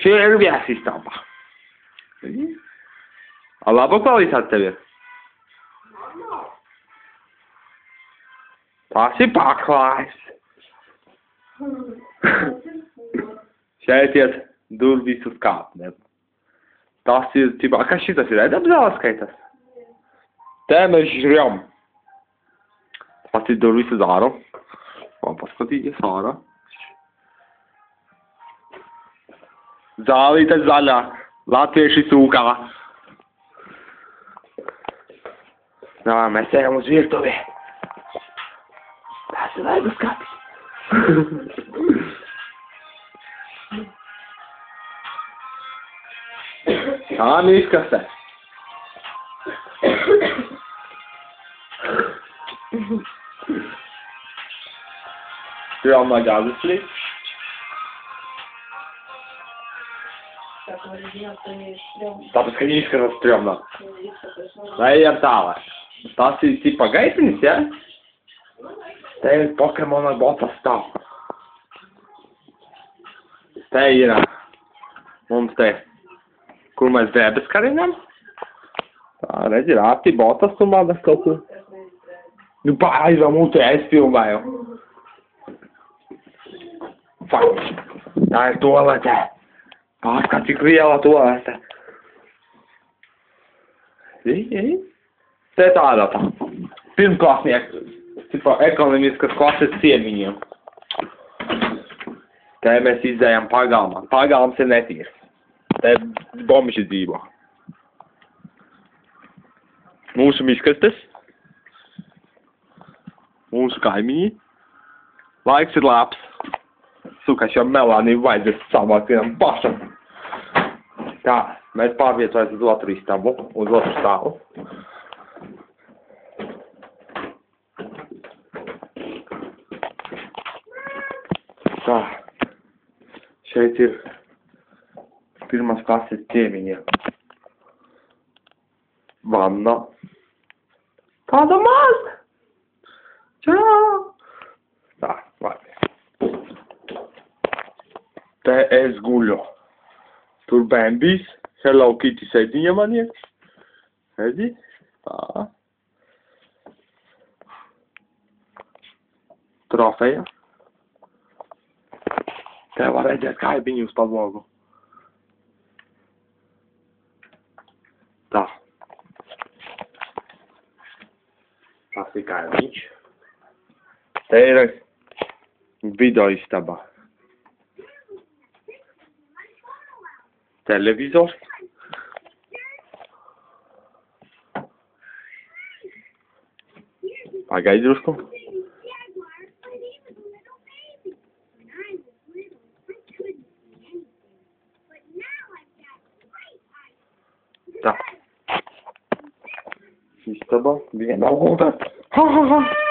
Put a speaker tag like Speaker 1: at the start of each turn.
Speaker 1: Šērvjās istaba. A laba kvalitāte tev ir? Tas ir paklājs. Šeit iet durvis uz kāpnēm. Tas ir, tipā, kas šitas ir? Edapzāles skaitas? Te mēs žrjam. Tas ir durvis uz āru. Man paskatīties ārā. Zālīte zaļā. Latvieši sūkā. Nā, mēs ejam uz virtuvi. Tas ir leduskapis. Tā izkasē. Strāmā gāzes plīts. Tāpēc, ka viņi izskatās strāmā. Lai ejam tālāk. Tas ir tipa gaitinis, ja? Te ir Pokemona botas stāv. Te ir mums te, kur mēs debes karinam. Tā, redzi, rāti botas un mādas kaut kur. Nu, aizvam mutē, es filmēju. Fuck. Tā ir toalete. Pārskāt, cik liela toalete. Te tāda tā. Pirmklāsnieki. Tipa ekonomiskas klases ciemiņiem. Te mēs izējām pagalmā. Pagalms ir netīrs. Te bomži dzīvo. Mūsu miskastes. Mūsu kaimiņi. Laiks ir labs. Sukas jau melānību vajadzēs savāk vienam pašam. Tā, mēs pārvietojamies uz otru istabu, uz otru stāvu. Tā, šeit ir pirmās klases ciemiņiem. Vanna. Kāda maza? Čau! Tā, labi. Te es guļu. Tur Bambis, Hello Kitty sēdiņa man iet. Redzi? Tā. Trofeja. Te var redzēt kaibiņu uz pavogu. Tā. Tas ir kaibiņš. Te ir video istaba. Televizors. Pagaidi drusku. Tā. Istaba. Viena lūda. Ha, ha, ha.